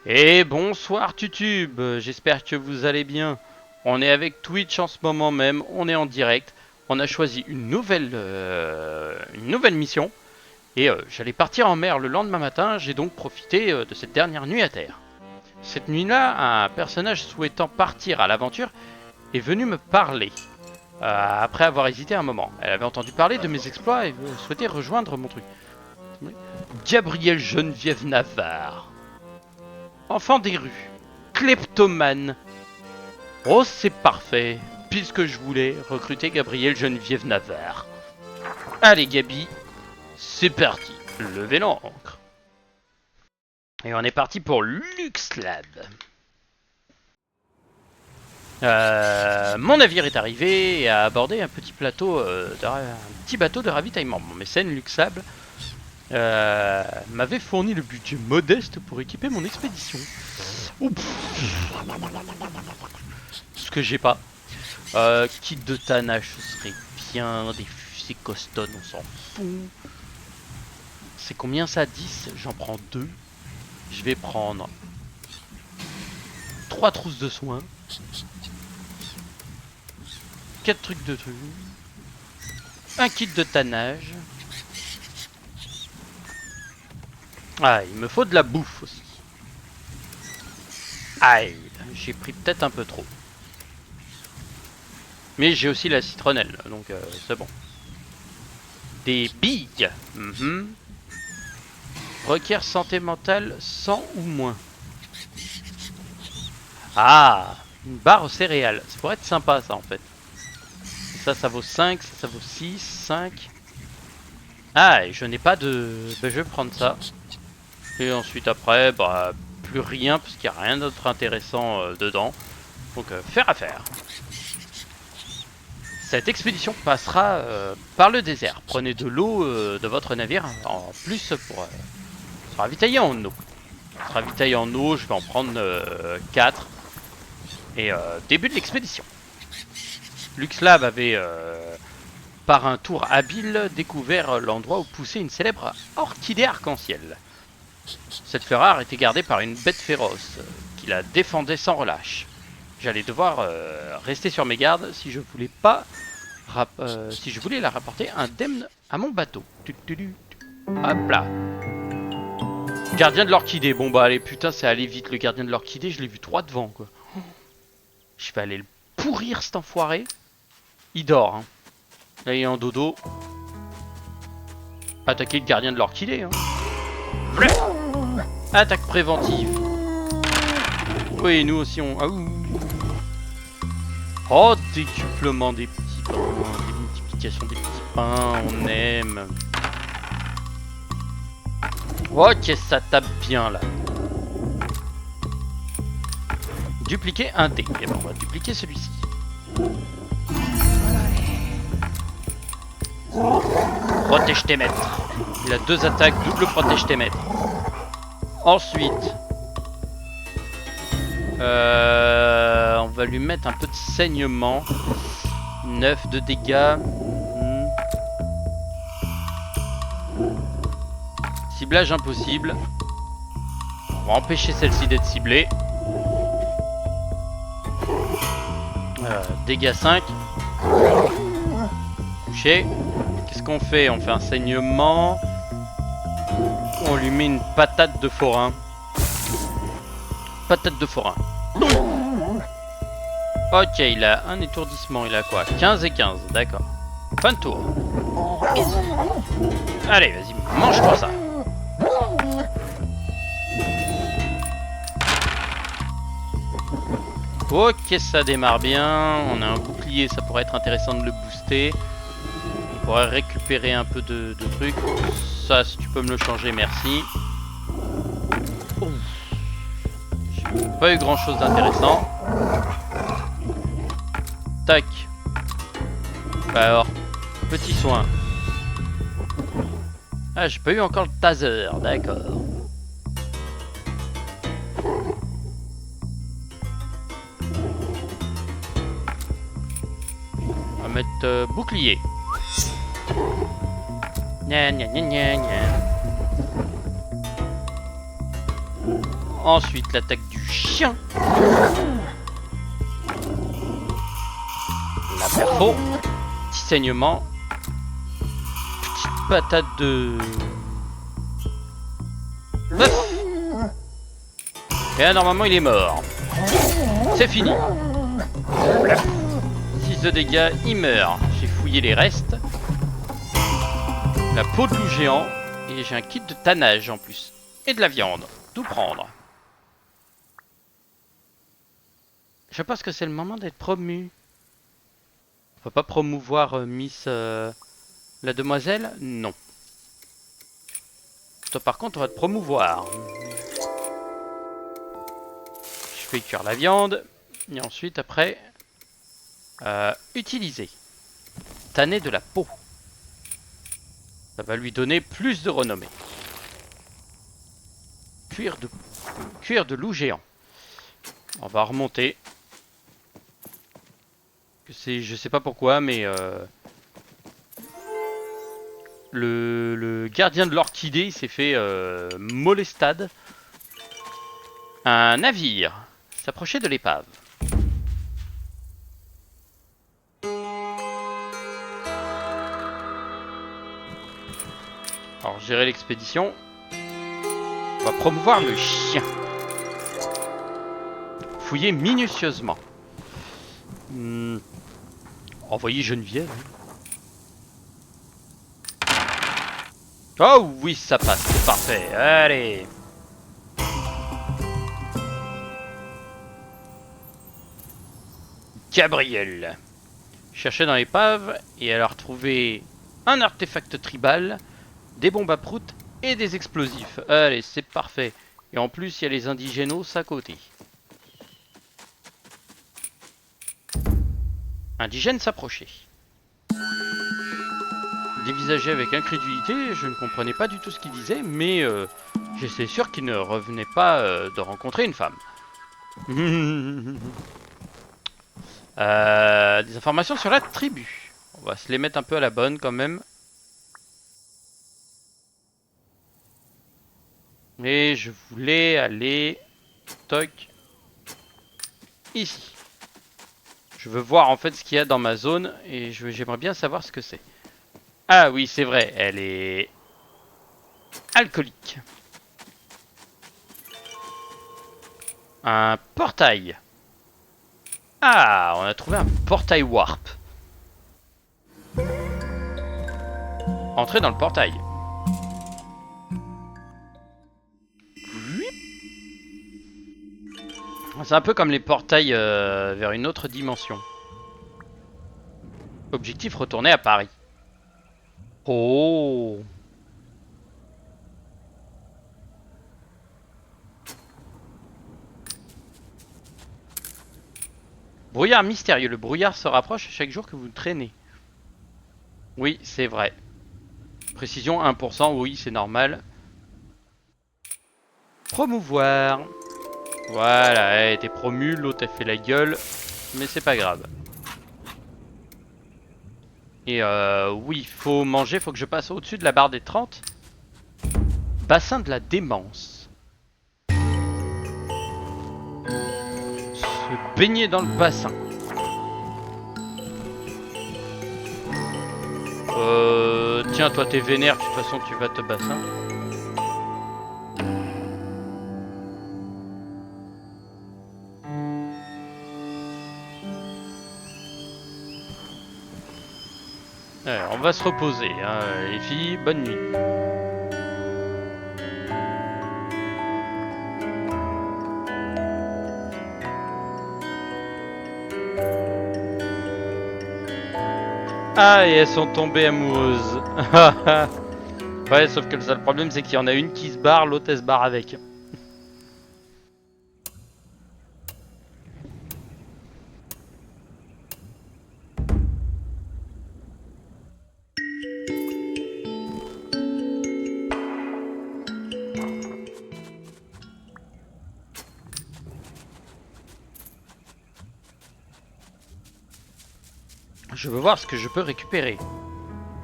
Et bonsoir Tutube, j'espère que vous allez bien. On est avec Twitch en ce moment même, on est en direct. On a choisi une nouvelle mission. Et j'allais partir en mer le lendemain matin, j'ai donc profité de cette dernière nuit à terre. Cette nuit-là, un personnage souhaitant partir à l'aventure est venu me parler. Après avoir hésité un moment. Elle avait entendu parler de mes exploits et souhaitait rejoindre mon truc. Gabrielle Geneviève Navarre. Enfant des rues, kleptomane. Oh, c'est parfait, puisque je voulais recruter Gabrielle Geneviève Navarre. Allez, Gabi, c'est parti, levez l'ancre. Et on est parti pour LuxLab. Mon navire est arrivé et a abordé un petit bateau de ravitaillement. Mon mécène LuxLab m'avait fourni le budget modeste pour équiper mon expédition. Ce que j'ai pas. Kit de tannage, ce serait bien. Des fusées costaudes, on s'en fout. C'est combien ça? 10? J'en prends 2. Je vais prendre 3 trousses de soins. 4 trucs de trucs. Un kit de tannage. Ah, il me faut de la bouffe aussi. Aïe, j'ai pris peut-être un peu trop. Mais j'ai aussi la citronnelle, donc c'est bon. Des billes. Requiert santé mentale 100 ou moins. Ah, une barre aux céréales. Ça pourrait être sympa ça en fait. Ça vaut 5, ça vaut 6, 5. Ah, et je n'ai pas de... Ben, je vais prendre ça. Et ensuite après, bah, plus rien, parce qu'il n'y a rien d'autre intéressant dedans. Donc, faire affaire. Cette expédition passera par le désert. Prenez de l'eau de votre navire en plus pour se ravitailler en eau. Se ravitailler en eau, je vais en prendre 4. Et début de l'expédition. LuxLab avait, par un tour habile, découvert l'endroit où poussait une célèbre orchidée arc-en-ciel. Cette fleur rare était gardée par une bête féroce qui la défendait sans relâche. J'allais devoir rester sur mes gardes si je voulais pas si je voulais la rapporter indemne à mon bateau. Hop là. Gardien de l'orchidée. Bon bah allez, putain, c'est allé vite. Le gardien de l'orchidée, je l'ai vu 3 devant quoi. Je vais aller le pourrir cet enfoiré. Il dort hein. Là il est en dodo. Attaquer le gardien de l'orchidée hein. Attaque préventive. Oui, nous aussi on... Ah, oh, décuplement des petits pains. Des multiplications des petits pains. On aime. Ok, ça tape bien là. Dupliquer un dé. Et ben on va dupliquer celui-ci. Protège tes maîtres. Il a 2 attaques, double protège tes maîtres. Ensuite, on va lui mettre un peu de saignement. 9 de dégâts. Ciblage impossible. On va empêcher celle-ci d'être ciblée. Dégâts 5. Touché. Qu'est-ce qu'on fait? On fait un saignement. On lui met une patate de forain. Patate de forain. Ok, il a un étourdissement. Il a quoi? 15 et 15, d'accord. Fin de tour. Allez, vas-y, mange pour ça. Ok, ça démarre bien. On a un bouclier, ça pourrait être intéressant de le booster. On pourrait récupérer un peu de trucs. Ça, si tu peux me le changer, merci. J'ai pas eu grand chose d'intéressant. Tac. Bah alors, petit soin. Ah, j'ai pas eu encore le taser, d'accord. On va mettre bouclier. Gna gna gna gna gna. Ensuite, l'attaque du chien. La perfo. Petit saignement. Petite patate de... Bœuf. Et là, normalement, il est mort. C'est fini. 6 de dégâts, il meurt. J'ai fouillé les restes. La peau de loup géant. Et j'ai un kit de tannage en plus. Et de la viande. Tout prendre. Je pense que c'est le moment d'être promu. On peut pas promouvoir Miss la demoiselle? Non. Toi par contre on va te promouvoir. Je fais cuire la viande. Et ensuite après... utiliser. Tanner de la peau. Ça va lui donner plus de renommée. Cuir de loup géant. On va remonter. Je sais pas pourquoi, mais le gardien de l'orchidée s'est fait molestade. Un navire s'approchait de l'épave. Alors gérer l'expédition. On va promouvoir le chien. Fouiller minutieusement. Envoyer Geneviève. Oh oui, ça passe, c'est parfait. Allez. Gabriel. Cherchait dans l'épave et elle a retrouvé un artefact tribal, des bombes à prout et des explosifs. Allez, c'est parfait. Et en plus, il y a les indigénos à côté. Indigène s'approchait. Dévisagé avec incrédulité, je ne comprenais pas du tout ce qu'il disait, mais j'étais sûr qu'il ne revenait pas de rencontrer une femme. Des informations sur la tribu. On va se les mettre un peu à la bonne quand même. Et je voulais aller... Toc. Ici. Je veux voir en fait ce qu'il y a dans ma zone et j'aimerais bien savoir ce que c'est. Ah oui, c'est vrai, elle est alcoolique. Un portail. Ah, on a trouvé un portail warp. Entrez dans le portail. C'est un peu comme les portails vers une autre dimension. Objectif, retourner à Paris. Oh. Brouillard mystérieux. Le brouillard se rapproche chaque jour que vous traînez. Oui, c'est vrai. Précision 1%, oui, c'est normal. Promouvoir. Voilà, elle a été promue, l'autre a fait la gueule. Mais c'est pas grave. Et oui, faut manger, faut que je passe au-dessus de la barre des 30. Bassin de la démence. Se baigner dans le bassin. Tiens, toi t'es vénère, de toute façon tu vas te bassin. Alors, on va se reposer, hein, les filles, bonne nuit. Ah, et elles sont tombées amoureuses. Ouais, sauf que le seul problème, c'est qu'il y en a une qui se barre, l'autre elle se barre avec. Je veux voir ce que je peux récupérer.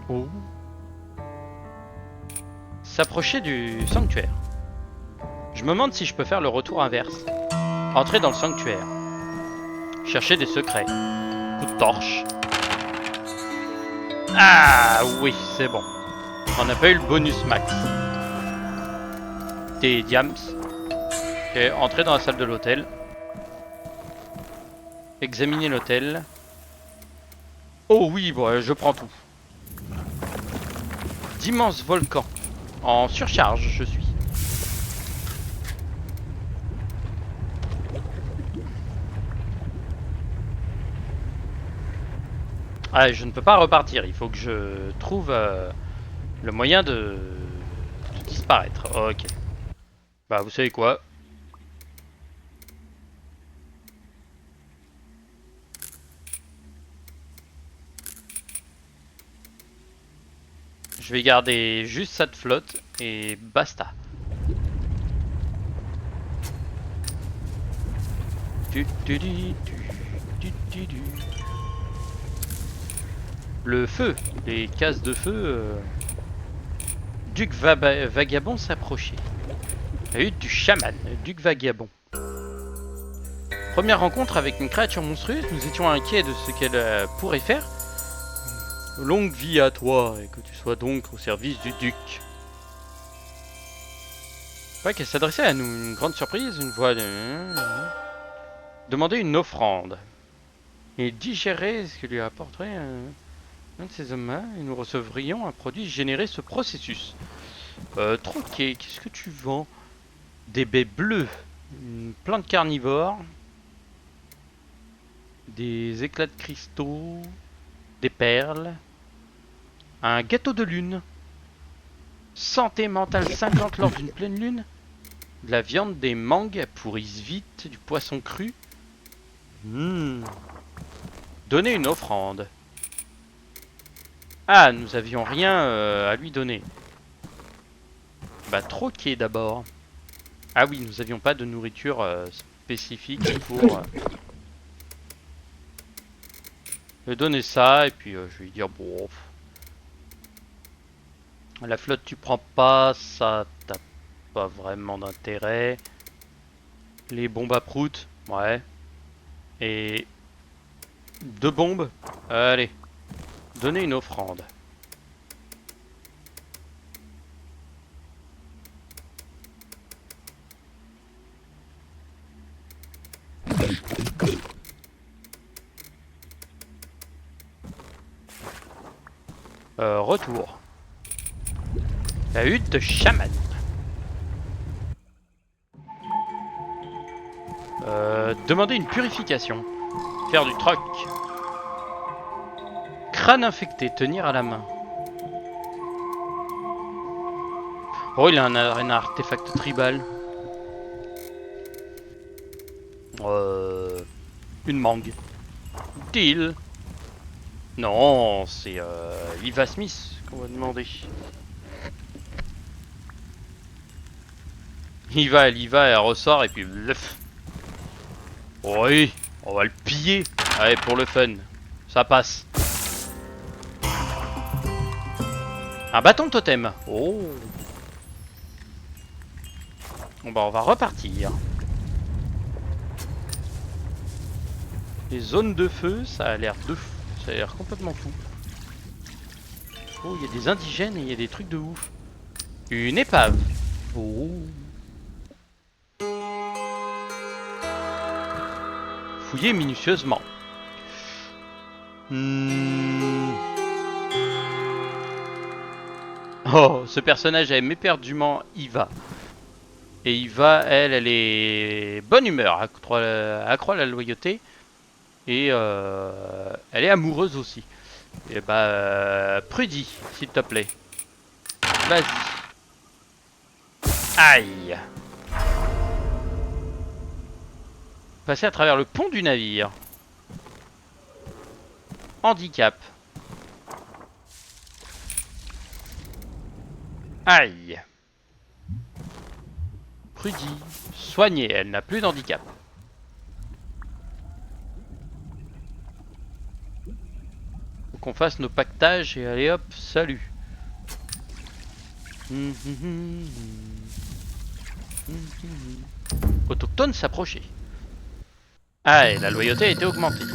Oh. S'approcher du sanctuaire. Je me demande si je peux faire le retour inverse. Entrer dans le sanctuaire. Chercher des secrets. Coup de torche. Ah oui, c'est bon. On n'a pas eu le bonus max. Des diams. Ok, entrer dans la salle de l'hôtel. Examiner l'hôtel. Oh oui, bon, je prends tout. D'immenses volcans. En surcharge, je suis. Ah, je ne peux pas repartir. Il faut que je trouve le moyen de disparaître. Ok. Bah, vous savez quoi? Je vais garder juste cette flotte et basta. Le feu, les cases de feu. Duc Vagabond s'approchait. La hutte du chaman, Duc Vagabond. Première rencontre avec une créature monstrueuse, nous étions inquiets de ce qu'elle pourrait faire. Longue vie à toi et que tu sois donc au service du duc. Ouais, qu'elle s'adressait à nous, une grande surprise, une voix de... Demander une offrande. Et digérer ce que lui apporterait un de ces hommes-là, et nous recevrions un produit généré ce processus. Troquet, qu'est-ce que tu vends? Des baies bleues, une plante carnivore, des éclats de cristaux, des perles, un gâteau de lune, santé mentale 50 lors d'une pleine lune, de la viande, des mangues pourrissent vite, du poisson cru. Donner une offrande. Ah, nous avions rien à lui donner. Bah, troquer d'abord. Ah oui, nous avions pas de nourriture spécifique pour... Je vais donner ça, et puis je vais lui dire, bon... La flotte tu prends pas, ça t'as pas vraiment d'intérêt. Les bombes à prout, ouais. Et... 2 bombes. Allez. Donner une offrande. Retour. La hutte de chaman. Demander une purification. Faire du troc. Crâne infecté, tenir à la main. Oh, il a un artefact tribal. Une mangue. Deal. Non, c'est Iva Smith qu'on va demander. Elle y va, elle ressort et puis... Oui, on va le piller. Allez, pour le fun. Ça passe. Un bâton de totem. Oh. Bon bah on va repartir. Les zones de feu, ça a l'air ça a l'air complètement fou. Oh, il y a des indigènes et il y a des trucs de ouf. Une épave. Oh. Fouiller minutieusement. Oh, ce personnage aime éperdument Iva. Et Iva, elle est bonne humeur, accroît la loyauté. Et elle est amoureuse aussi. Et bah, Prudie, s'il te plaît. Vas-y. Aïe. Passer à travers le pont du navire. Handicap. Aïe. Prudie. Soignée, elle n'a plus d'handicap. Faut qu'on fasse nos pactages et allez hop, salut. Autochtones s'approcher. Ah, et la loyauté a été augmentée.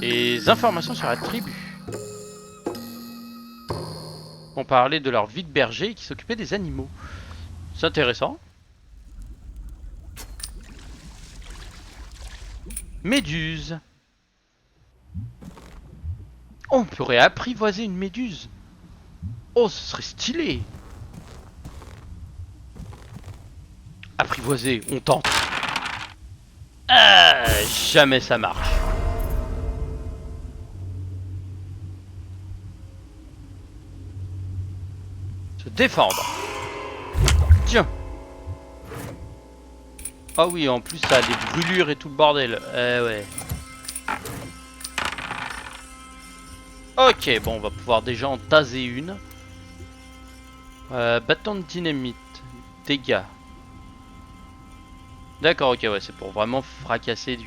Les informations sur la tribu. On parlait de leur vie de berger qui s'occupait des animaux. C'est intéressant. Méduse. Oh, on pourrait apprivoiser une méduse. Oh, ce serait stylé. Apprivoiser, on tente. Ah, jamais ça marche. Se défendre. Tiens. Ah oui, en plus ça a des brûlures et tout le bordel. Ouais. Ok, bon, on va pouvoir déjà en taser une. Bâton de dynamite. Dégâts. D'accord, ok, ouais, c'est pour vraiment fracasser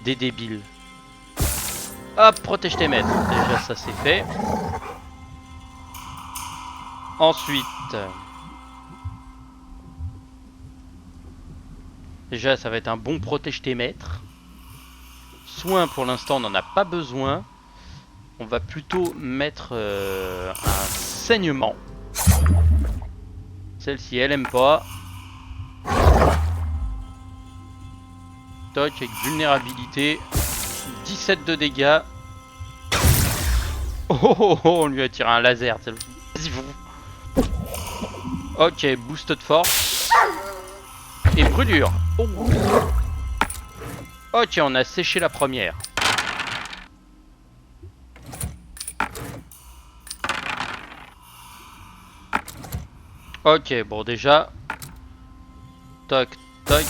des débiles. Hop, protège tes maîtres. Déjà, ça c'est fait. Ensuite... Déjà, ça va être un bon protège tes maîtres. Soin, pour l'instant, on n'en a pas besoin. On va plutôt mettre un saignement. Celle-ci, elle aime pas. Toc, avec vulnérabilité. 17 de dégâts. Oh, on lui a tiré un laser. Vas-y, vous. Ok, boost de force. Et brûlure. Oh. Ok, on a séché la première. Ok, bon déjà. Toc, toc.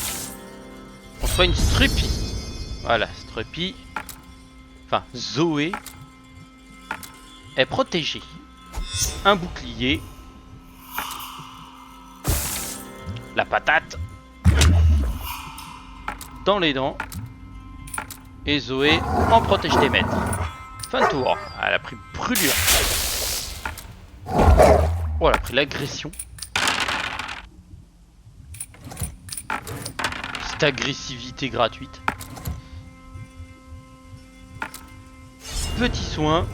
On soigne Struppy. Voilà, Struppy. Enfin, Zoé est protégée. Un bouclier. La patate. Dans les dents. Et Zoé en protège des maîtres. Fin de tour. Elle a pris brûlure. Oh, elle a pris l'agression. Cette agressivité gratuite. Petit soin.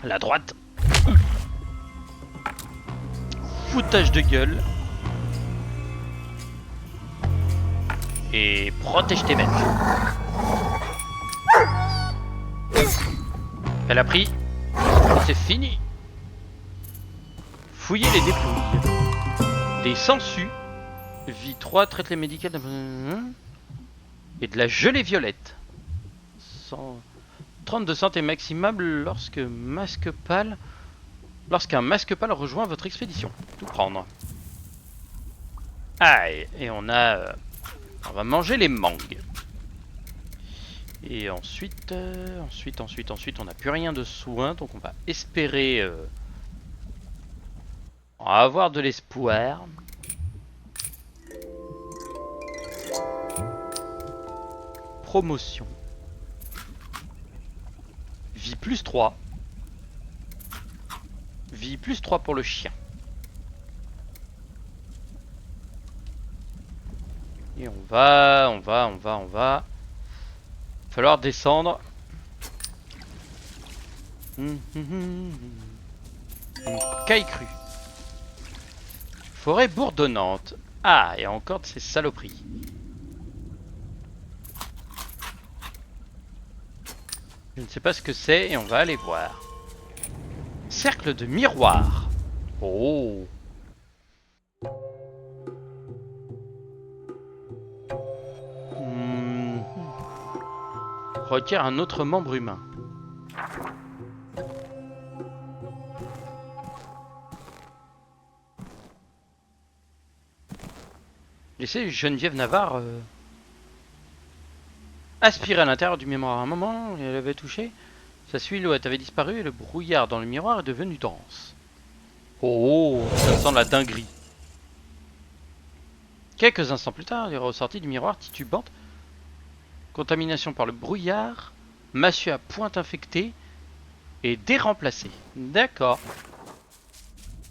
La droite. Foutage de gueule. Et protège tes maîtres. Elle a pris. C'est fini. Fouiller les dépouilles. Des sangsues. Vie 3, traite les médicaments. Et de la gelée violette. 30 de santé maximale lorsqu'un masque pâle rejoint votre expédition. Tout prendre. Ah, et on a... on va manger les mangues. Et ensuite, on n'a plus rien de soin, donc on va espérer... on va avoir de l'espoir. Promotion. Vie plus 3. Vie plus 3 pour le chien. Et on va. Falloir descendre. Une caille crue. Forêt bourdonnante. Ah, et encore de ces saloperies. Je ne sais pas ce que c'est et on va aller voir. Cercle de miroir. Oh. Requiert un autre membre humain. Laissez Geneviève Navarre aspirer à l'intérieur du miroir. À un moment, elle avait touché. Sa silhouette avait disparu et le brouillard dans le miroir est devenu dense. Oh, ça sent la dinguerie. Quelques instants plus tard, elle est ressortie du miroir titubante. Contamination par le brouillard. massue à pointe infectée et déremplacée. D'accord.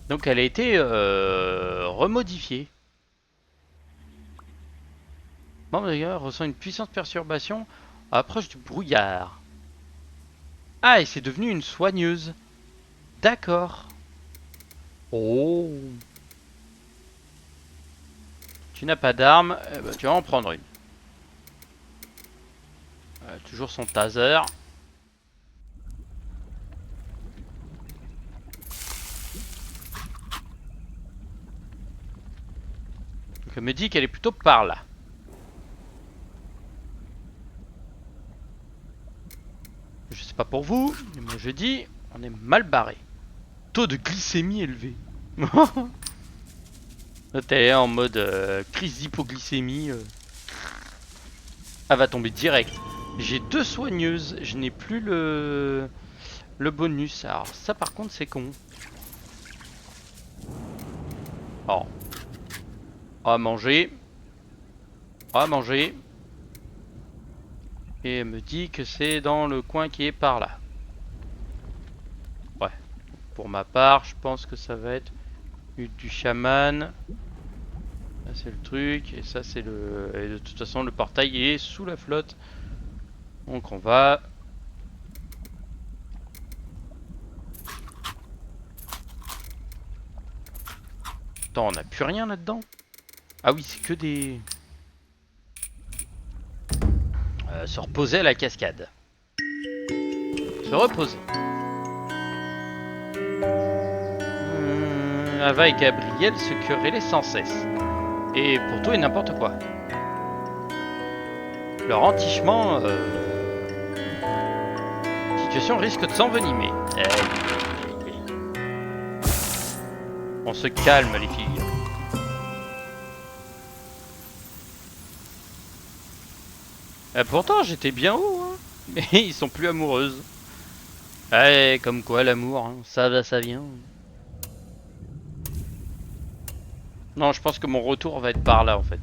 Donc elle a été remodifiée. Bon d'ailleurs, ressent une puissante perturbation à l'approche du brouillard. Ah, et c'est devenu une soigneuse. D'accord. Oh. Tu n'as pas d'arme, eh ben, tu vas en prendre une. Toujours son taser. Donc elle me dit qu'elle est plutôt par là. Je sais pas pour vous, mais moi je dis, on est mal barré. Taux de glycémie élevé. Là t'es en mode crise d'hypoglycémie. Elle va tomber direct. J'ai 2 soigneuses, je n'ai plus le bonus. Alors ça par contre c'est con. Oh. On va manger. On va manger. Et elle me dit que c'est dans le coin qui est par là. Ouais. Pour ma part, je pense que ça va être du chaman. Là c'est le truc. Et ça c'est le... Et de toute façon le portail est sous la flotte. Donc on va... Attends, on n'a plus rien là-dedans? Ah oui, c'est que des... se reposer à la cascade. Se reposer. Ava et Gabriel se querellaient sans cesse. Et pour tout et n'importe quoi. Leur entichement... situation risque de s'envenimer. On se calme les filles. Pourtant j'étais bien haut, hein. Mais ils sont plus amoureuses. Ouais, comme quoi l'amour, hein. Ça va, ça vient. Non, je pense que mon retour va être par là en fait.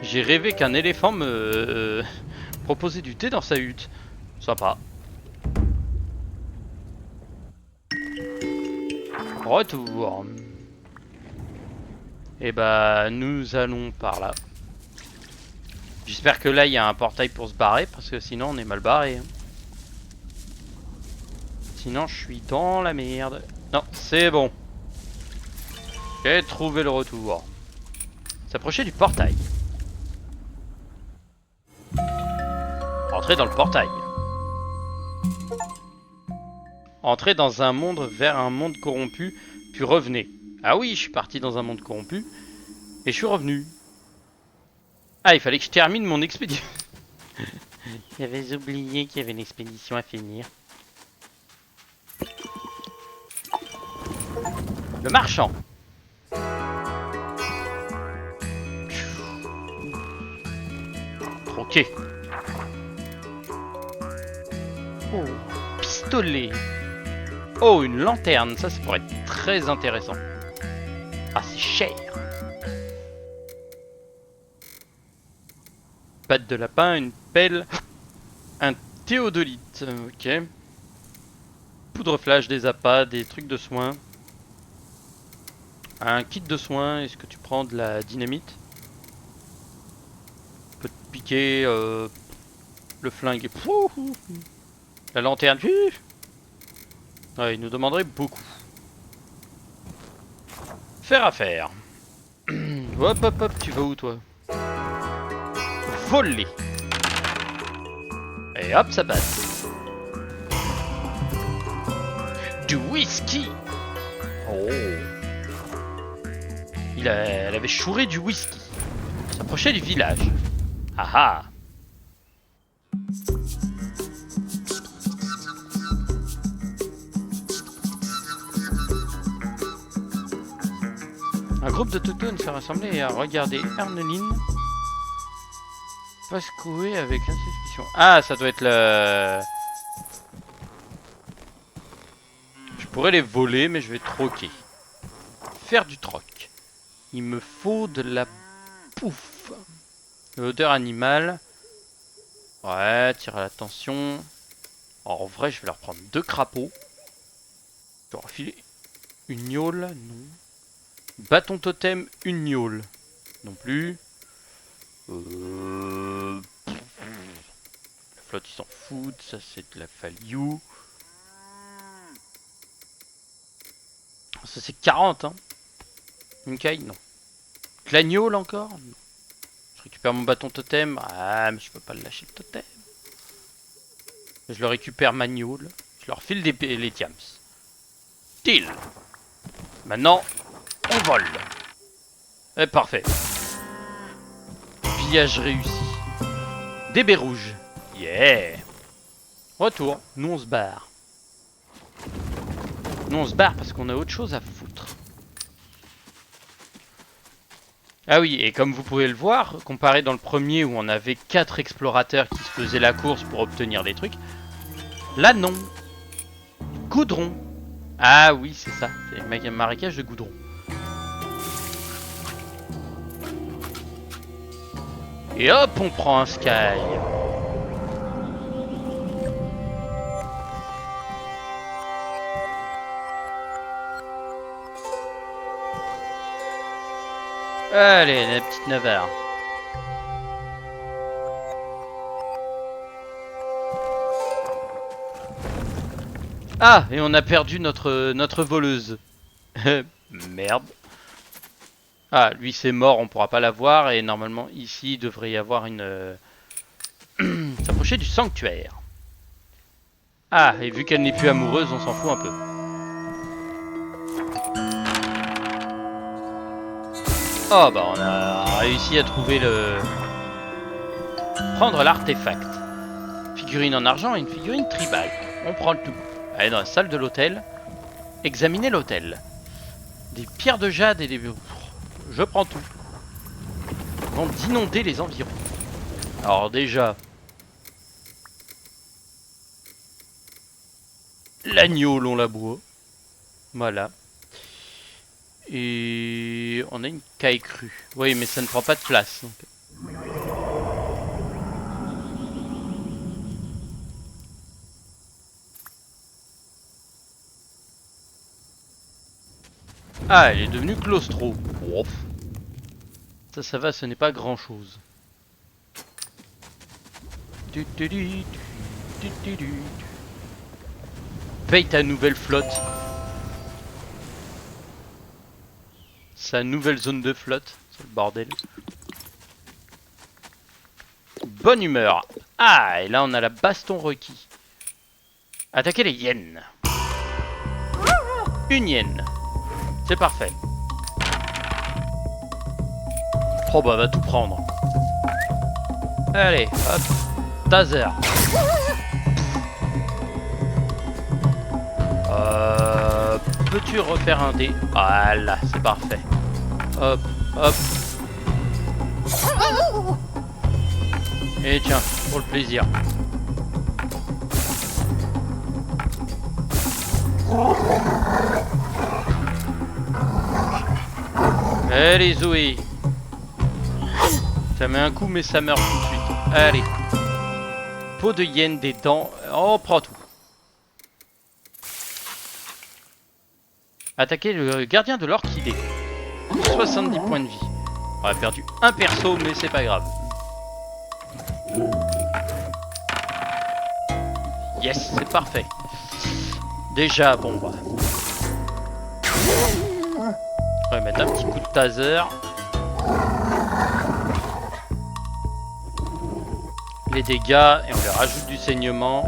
J'ai rêvé qu'un éléphant me proposait du thé dans sa hutte. Sympa. Retour. Et bah nous allons par là. J'espère que là il y a un portail pour se barrer parce que sinon on est mal barré. Sinon je suis dans la merde. Non, c'est bon. J'ai trouvé le retour. S'approcher du portail. Entrez dans le portail. Entrez dans un monde vers un monde corrompu, puis revenez. Ah oui, je suis parti dans un monde corrompu, et je suis revenu. Ah, il fallait que je termine mon expédition. J'avais oublié qu'il y avait une expédition à finir. Le marchand. Troqué. Oh, pistolet. Oh, une lanterne. Ça pourrait être très intéressant. Ah, c'est cher. Patte de lapin, une pelle, un théodolite. Ok. Poudre flash, des appâts, des trucs de soins. Un kit de soins. Est-ce que tu prends de la dynamite? Peut te piquer le flingue. La lanterne. Ouais, il nous demanderait beaucoup. Faire affaire. Hop hop hop, tu vas où toi? Voler. Et hop, ça passe. Du whisky. Oh. Elle avait chouré du whisky. S'approchait du village. Ah ah. Un groupe de Tokyo s'est rassemblé et a regardé Erneline pascouer avec l'institution. Ah, ça doit être le... pourrais les voler, mais je vais troquer. Faire du troc. Il me faut de la pouffe. L'odeur animale. Ouais, tire à l'attention. En vrai, je vais leur prendre 2 crapauds. Je vais leur filer une gnôle, non. Bâton totem, une gnôle. Non plus. La flotte, ils s'en foutent. Ça, c'est de la falliou. Ça, c'est 40, hein. Une caille, non. De la gnôle encore, non. Je récupère mon bâton totem. Ah, mais je peux pas le lâcher le totem. Je le récupère ma gnôle. Je leur file les diams. Deal. Maintenant, on vole. Eh, parfait. Pillage réussi. Des baies rouges. Yeah. Retour. Nous, on se barre. Nous, on se barre parce qu'on a autre chose à foutre. Ah oui, et comme vous pouvez le voir, comparé dans le premier où on avait 4 explorateurs qui se faisaient la course pour obtenir des trucs, là non. Goudron. Ah oui, c'est ça. C'est le marécage de goudron. Et hop, on prend un sky. Allez, la petite Navarre. Ah, et on a perdu notre voleuse. Merde. Ah, lui c'est mort, on pourra pas la voir. Et normalement, ici, il devrait y avoir une... s'approcher du sanctuaire. Ah, et vu qu'elle n'est plus amoureuse, on s'en fout un peu. Oh, bah on a réussi à trouver le... Prendre l'artefact. Figurine en argent et une figurine tribale. On prend le tout. Allez dans la salle de l'hôtel. Examiner l'hôtel. Des pierres de jade et des... Je prends tout. Avant d'inonder les environs. Alors déjà... L'agneau l'on la boit. Voilà. Et... on a une caille crue. Oui, mais ça ne prend pas de place. Donc. Ah, elle est devenue claustro. Ouf. Ça va, ce n'est pas grand chose. Paye ta nouvelle flotte. Sa nouvelle zone de flotte. C'est le bordel. Bonne humeur. Ah, et là on a la baston requis. Attaquer les hyènes. Une hyène. C'est parfait. Oh bah va tout prendre. Allez, hop. Taser. Peux-tu refaire un dé? Voilà, c'est parfait. Hop, hop. Et tiens, pour le plaisir. Allez Zoé. Ça met un coup mais ça meurt tout de suite. Allez. Peau de hyène, des dents. On prend tout. Attaquer le gardien de l'orchidée. 70 points de vie. On a perdu un perso mais c'est pas grave. Yes, c'est parfait. Déjà, bon bah. On va mettre un petit coup de taser. Les dégâts et on leur rajoute du saignement.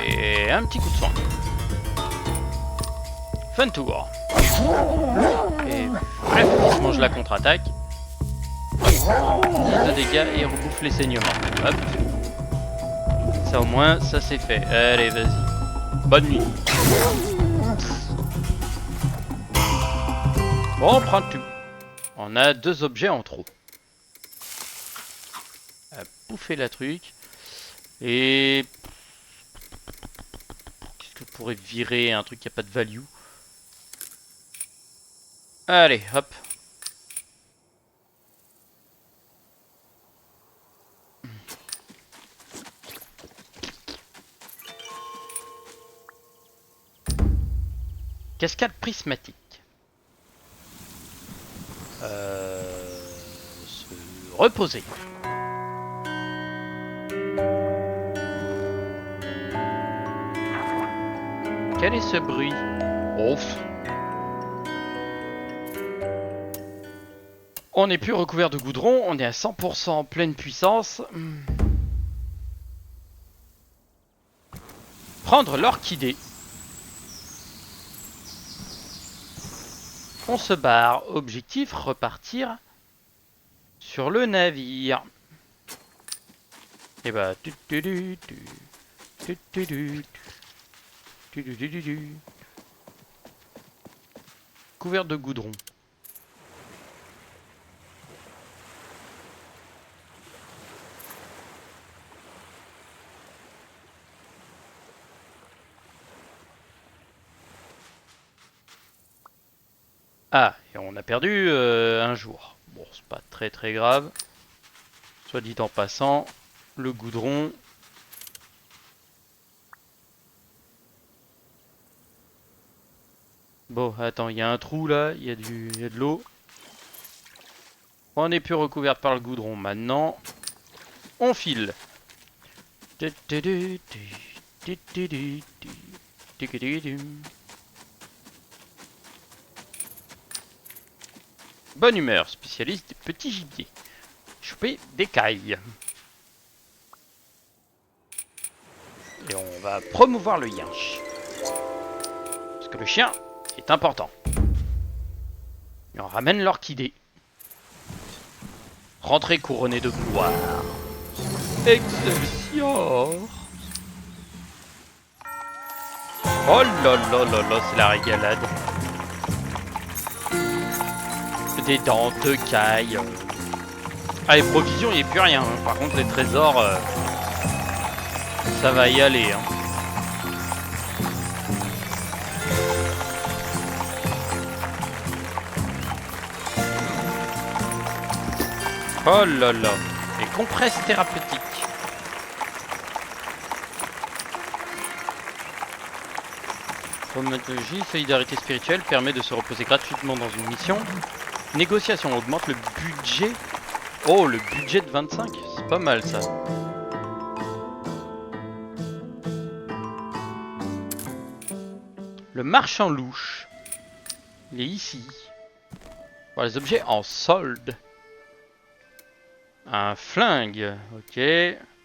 Et un petit coup de soin. Fun tour. Et bref, il se mange la contre-attaque. De dégâts et on bouffe les saignements. Hop. Ça au moins, ça c'est fait. Allez, vas-y. Bonne nuit. Bon, on prend tout. On a 2 objets en trop. À bouffer la truc. Et... je pourrais virer un truc qui a pas de value. Allez, hop. Cascade prismatique. Se reposer. Quel est ce bruit? Ouf. On n'est plus recouvert de goudron, on est à 100% en pleine puissance. Prendre l'orchidée. On se barre. Objectif, repartir sur le navire. Et bah... Couvert de goudron. Ah, et on a perdu un jour. Bon, c'est pas très très grave. Soit dit en passant, le goudron. Bon, attends, il y a un trou là, il y a de l'eau. On n'est plus recouverte par le goudron maintenant. On file. Bonne humeur, spécialiste des petits gibiers. Choper des cailles. Et on va promouvoir le yinche. Parce que le chien est important. Et on ramène l'orchidée. Rentrée couronnée de gloire. Excelsior. Oh là là là là, c'est la régalade. Des dents, de cailles. Ah, les provisions, il n'y a plus rien. Hein. Par contre, les trésors, ça va y aller. Hein. Oh là là. Les compresses thérapeutiques. Chromatologie, solidarité spirituelle permet de se reposer gratuitement dans une mission. Négociation augmente le budget. Oh, le budget de 25, c'est pas mal ça. Le marchand louche. Il est ici. Pour les objets en solde. Un flingue, ok.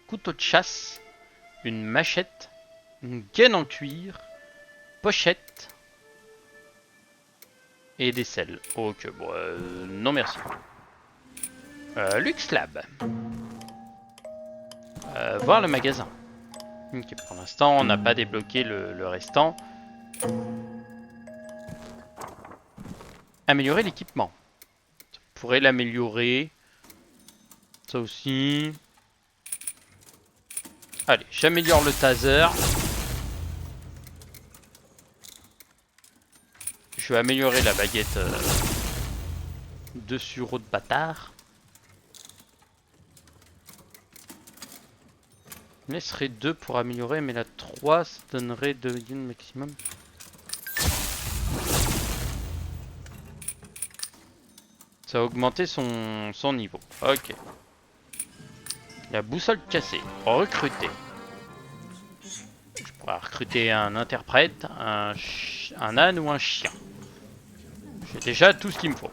Couteau de chasse. Une machette. Une gaine en cuir. Pochette. Et des selles. Ok, bon, non merci. LuxLab. Voir le magasin. Ok, pour l'instant, on n'a pas débloqué le restant. Améliorer l'équipement. Ça pourrait l'améliorer. Ça aussi. Allez, j'améliore le taser. Je vais améliorer la baguette de sureau de bâtard. Je laisserai 2 pour améliorer, mais la 3 ça donnerait 2 gains maximum. Ça a augmenté son niveau. Ok. La boussole cassée. Recruter. Je pourrais recruter un interprète, un âne ou un chien. J'ai déjà tout ce qu'il me faut.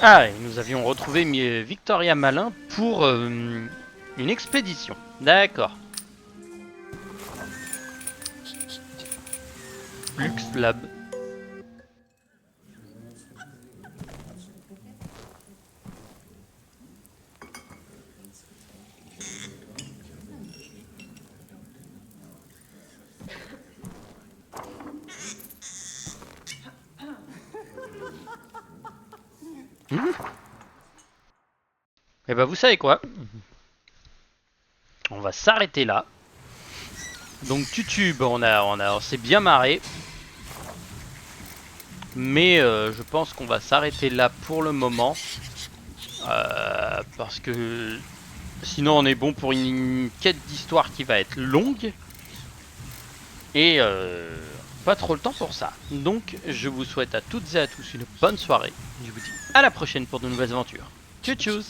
Ah, et nous avions retrouvé Victoria Malin pour une expédition. D'accord. Lux Lab. Et bah vous savez quoi? On va s'arrêter là. Donc Tutube, on s'est bien marré. Mais je pense qu'on va s'arrêter là pour le moment. Parce que sinon on est bon pour une quête d'histoire qui va être longue. Et pas trop le temps pour ça. Donc je vous souhaite à toutes et à tous une bonne soirée. Je vous dis à la prochaine pour de nouvelles aventures. Tchuss tchuss.